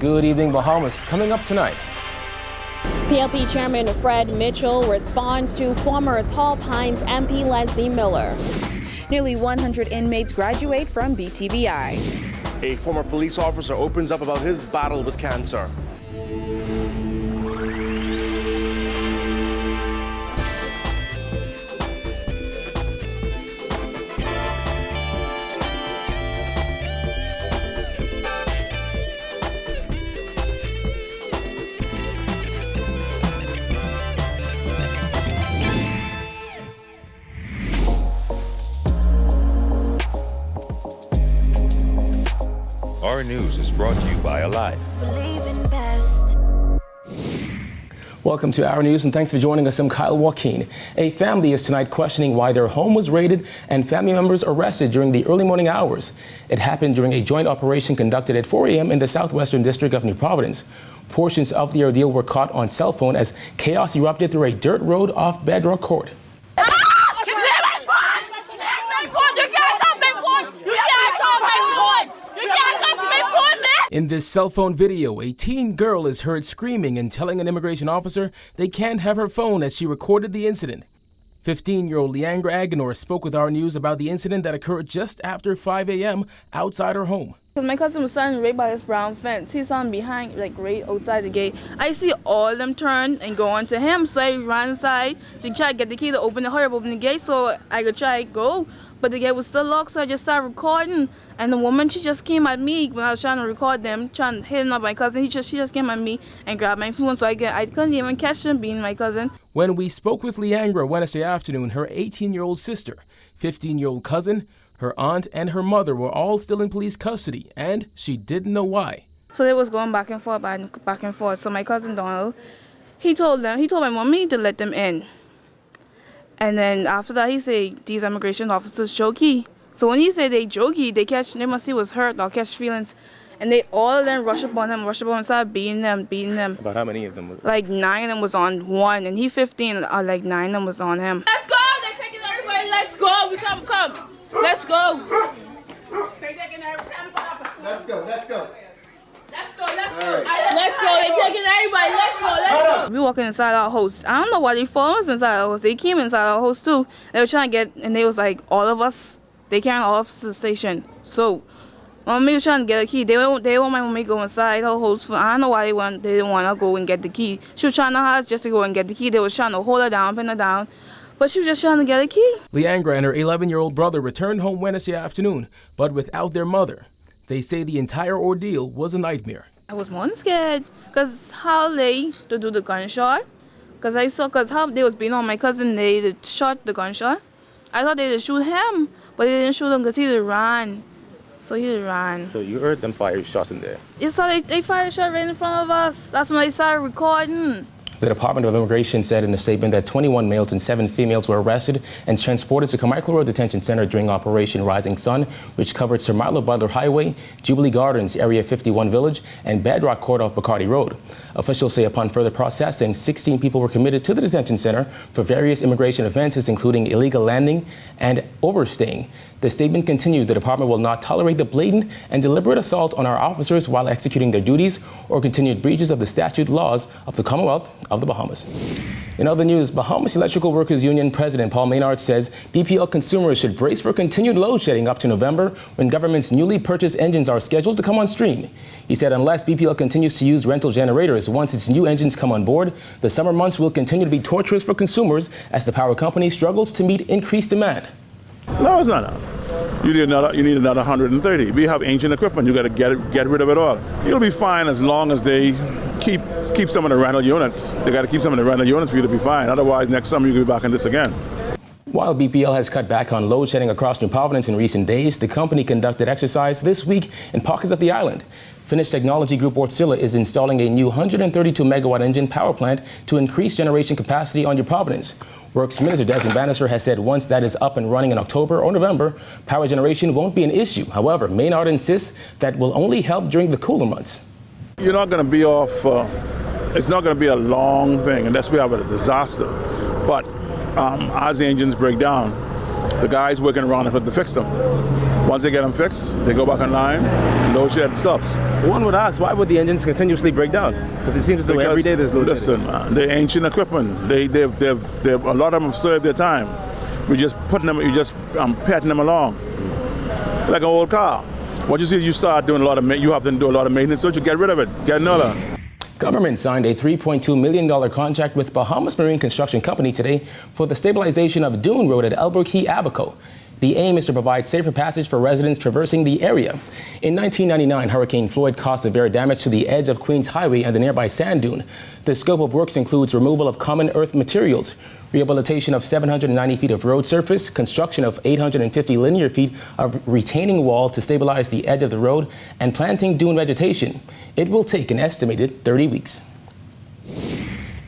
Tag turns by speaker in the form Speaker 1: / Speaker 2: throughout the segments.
Speaker 1: Good evening, Bahamas. Coming up tonight.
Speaker 2: PLP Chairman Fred Mitchell responds to former Tall Pines MP Leslie Miller.
Speaker 3: Nearly 100 inmates graduate from BTVI.
Speaker 4: A former police officer opens up about his battle with cancer.
Speaker 5: Our news is brought to you by Alive.
Speaker 1: Welcome to Our News, and thanks for joining us. I'm Kyle Joaquin. A family is tonight questioning why their home was raided and family members arrested during the early morning hours. It happened during a joint operation conducted at 4 a.m. in the southwestern district of New Providence. Portions of the ordeal were caught on cell phone as chaos erupted through a dirt road off Bedrock Court. In this cell phone video, a teen girl is heard screaming and telling an immigration officer they can't have her phone as she recorded the incident. 15-year-old Leandra Aganor spoke with Our News about the incident that occurred just after 5 a.m. outside her home.
Speaker 6: My cousin was standing right by this brown fence. He's on behind, like right outside the gate. I see all of them turn and go on to him, so I ran inside to try to get the key to hurry up, open the gate so I could try to go. But the gate was still locked, so I just started recording. And the woman, she just came at me when I was trying to record them, trying to hit up my cousin. She just came at me and grabbed my phone, so I couldn't even catch him being my cousin.
Speaker 1: When we spoke with Leandra Wednesday afternoon, her 18-year-old sister, 15-year-old cousin, her aunt, and her mother were all still in police custody, and she didn't know why.
Speaker 6: So they was going back and forth. So my cousin Donald, he told my mommy to let them in. And then after that, he said these immigration officers jokey. So when he said they jokey, they must see was hurt or catch feelings. And they all of them rush up on him and started beating them.
Speaker 1: About how many of them?
Speaker 6: Like 9 of them was on one, and he 15, like 9 of them was on him. Let's go! They're taking everybody, let's go! We come! Let's go! They're taking everybody.
Speaker 7: Let's go.
Speaker 6: Let's go. They're taking everybody. Let's go. We walking inside our house. I don't know why they followed us inside our house. They came inside our house too. They were trying to get, and they was like, all of us, they carrying all of us to the station. So, my mommy was trying to get a key. They want my mommy to go inside her house. I don't know why they didn't want to go and get the key. She was trying to hide just to go and get the key. They was trying to hold her down, pin her down. But she was just trying to get a key.
Speaker 1: Leandra and her 11-year-old brother returned home Wednesday afternoon, but without their mother. They say the entire ordeal was a nightmare.
Speaker 6: I was more than scared, because how they to do the gunshot, because how they was beating on my cousin, they shot the gunshot. I thought they would shoot him, but they didn't shoot him because he just ran. So he just ran.
Speaker 1: So you heard them fire shots in there?
Speaker 6: You saw they fired a shot right in front of us. That's when they started recording.
Speaker 1: The Department of Immigration said in a statement that 21 males and 7 females were arrested and transported to Carmichael Road Detention Center during Operation Rising Sun, which covered Sir Milo Butler Highway, Jubilee Gardens, Area 51 Village, and Bedrock Court off Bacardi Road. Officials say upon further processing, 16 people were committed to the detention center for various immigration offenses, including illegal landing and overstaying. The statement continued, the department will not tolerate the blatant and deliberate assault on our officers while executing their duties or continued breaches of the statute laws of the Commonwealth of the Bahamas. In other news, Bahamas Electrical Workers Union President Paul Maynard says BPL consumers should brace for continued load shedding up to November when government's newly purchased engines are scheduled to come on stream. He said unless BPL continues to use rental generators once its new engines come on board, the summer months will continue to be torturous for consumers as the power company struggles to meet increased demand.
Speaker 8: No, it's not. You need another 130. We have ancient equipment. You got to get rid of it all. You'll be fine as long as they keep some of the rental units. They got to keep some of the rental units for you to be fine. Otherwise, next summer you'll be back in this again.
Speaker 1: While BPL has cut back on load shedding across New Providence in recent days, the company conducted exercise this week in pockets of the island. Finnish technology group Wärtsilä is installing a new 132-megawatt engine power plant to increase generation capacity on New Providence. Works Minister Desmond Bannister has said once that is up and running in October or November, power generation won't be an issue. However, Maynard insists that will only help during the cooler months.
Speaker 8: You're not going to be off, it's not going to be a long thing unless we have a disaster. But as the engines break down, the guys working around the hood to fix them. Once they get them fixed, they go back online, load shed stops.
Speaker 1: One would ask, why would the engines continuously break down? Because it seems as though every day there's load shedding.
Speaker 8: Listen, man, they're ancient equipment. They've a lot of them have served their time. We just putting them, patting them along, like an old car. Once you see you start doing you have to do a lot of maintenance, so you get rid of it, get another.
Speaker 1: Government signed a $3.2 million contract with Bahamas Marine Construction Company today for the stabilization of Dune Road at Elbrook Key, Abaco. The aim is to provide safer passage for residents traversing the area. In 1999, Hurricane Floyd caused severe damage to the edge of Queens Highway and the nearby sand dune. The scope of works includes removal of common earth materials, rehabilitation of 790 feet of road surface, construction of 850 linear feet of retaining wall to stabilize the edge of the road, and planting dune vegetation. It will take an estimated 30 weeks.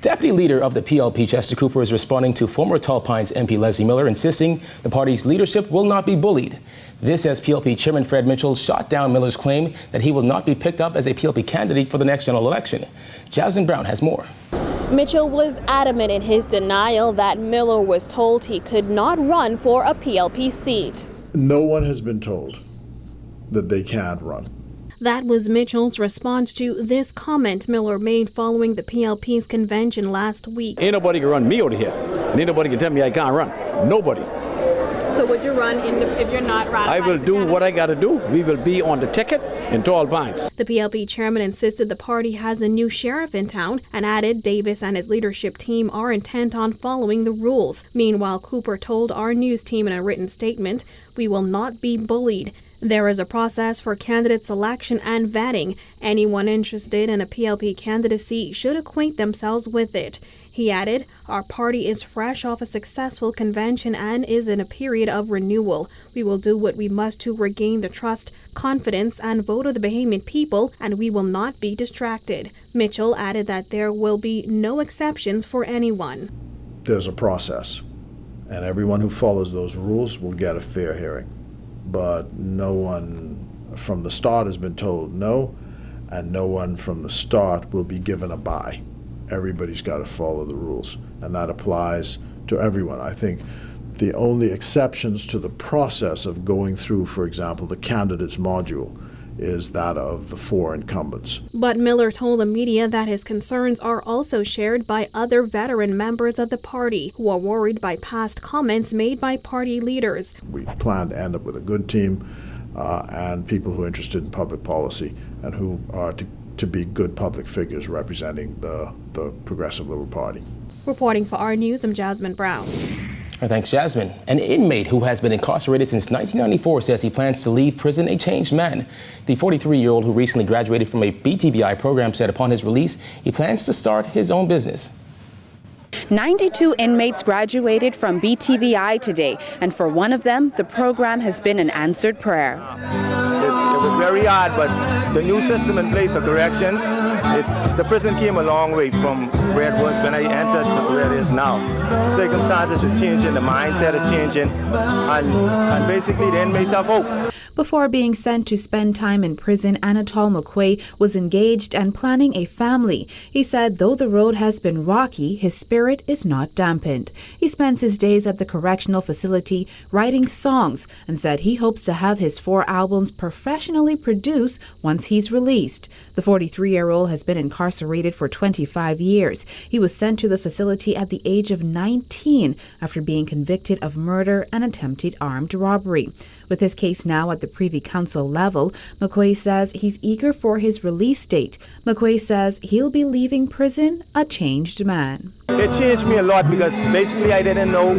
Speaker 1: Deputy leader of the PLP, Chester Cooper, is responding to former Tall Pines MP Leslie Miller, insisting the party's leadership will not be bullied. This as PLP Chairman Fred Mitchell shot down Miller's claim that he will not be picked up as a PLP candidate for the next general election. Jasmine Brown has more.
Speaker 2: Mitchell was adamant in his denial that Miller was told he could not run for a PLP seat.
Speaker 7: No one has been told that they can't run.
Speaker 9: That was Mitchell's response to this comment Miller made following the PLP's convention last week.
Speaker 10: Ain't nobody can run me out of here, and ain't nobody can tell me I can't run. Nobody.
Speaker 2: So would you run if you're not ratified?
Speaker 10: I will do what I got to do. We will be on the ticket in Tall Pines.
Speaker 9: The PLP chairman insisted the party has a new sheriff in town and added Davis and his leadership team are intent on following the rules. Meanwhile, Cooper told our news team in a written statement, "We will not be bullied. There is a process for candidate selection and vetting. Anyone interested in a PLP candidacy should acquaint themselves with it." He added, "Our party is fresh off a successful convention and is in a period of renewal. We will do what we must to regain the trust, confidence, and vote of the Bahamian people, and we will not be distracted." Mitchell added that there will be no exceptions for anyone.
Speaker 7: There's a process, and everyone who follows those rules will get a fair hearing. But no one from the start has been told no, and no one from the start will be given a bye. Everybody's got to follow the rules, and that applies to everyone. I think the only exceptions to the process of going through, for example, the candidates module, is that of the 4 incumbents.
Speaker 9: But Miller told the media that his concerns are also shared by other veteran members of the party who are worried by past comments made by party leaders.
Speaker 7: We plan to end up with a good team and people who are interested in public policy and who are to be good public figures representing the Progressive Liberal Party.
Speaker 9: Reporting for our News, I'm Jasmine Brown.
Speaker 1: Thanks, Jasmine. An inmate who has been incarcerated since 1994 says he plans to leave prison a changed man. The 43-year-old who recently graduated from a BTVI program said upon his release, he plans to start his own business.
Speaker 3: 92 inmates graduated from BTVI today, and for one of them, the program has been an answered prayer.
Speaker 11: It was very hard, but the new system in place of correction, the prison came a long way from where it was when I entered to where it is now. Circumstances is changing, the mindset is changing, and basically the inmates have hope.
Speaker 12: Before being sent to spend time in prison, Anatole McQuay was engaged and planning a family. He said though the road has been rocky, his spirit is not dampened. He spends his days at the correctional facility writing songs and said he hopes to have his 4 albums professionally produced once he's released. The 43-year-old has been incarcerated for 25 years. He was sent to the facility at the age of 19 after being convicted of murder and attempted armed robbery. With his case now at the Privy Council level, McQuay says he's eager for his release date. McQuay says he'll be leaving prison a changed man.
Speaker 11: It changed me a lot because basically I didn't know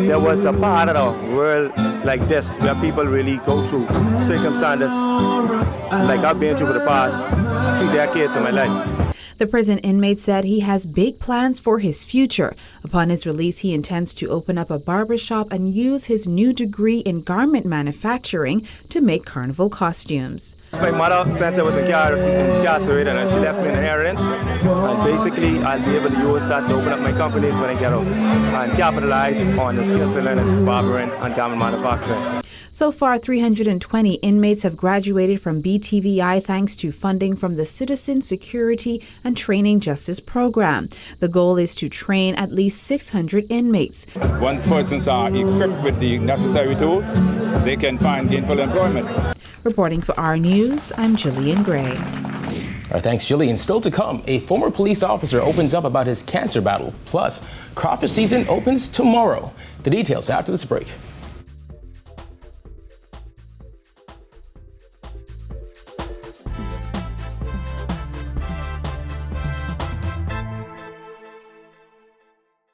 Speaker 11: there was a part of the world like this where people really go through circumstances like I've been through for the past 2 decades of my life.
Speaker 12: The prison inmate said he has big plans for his future. Upon his release, he intends to open up a barbershop and use his new degree in garment manufacturing to make carnival costumes.
Speaker 11: My mother, since I was incarcerated, and she left me an inheritance, and basically I'll be able to use that to open up my companies when I get out and capitalize on the skills I learned in barbering and garment manufacturing.
Speaker 12: So far, 320 inmates have graduated from BTVI thanks to funding from the Citizen Security and Training Justice Program. The goal is to train at least 600 inmates.
Speaker 13: Once persons are equipped with the necessary tools, they can find gainful employment.
Speaker 12: Reporting for our News, I'm Jillian Gray.
Speaker 1: All right, thanks, Jillian. Still to come, a former police officer opens up about his cancer battle. Plus, crawfish season opens tomorrow. The details after this break.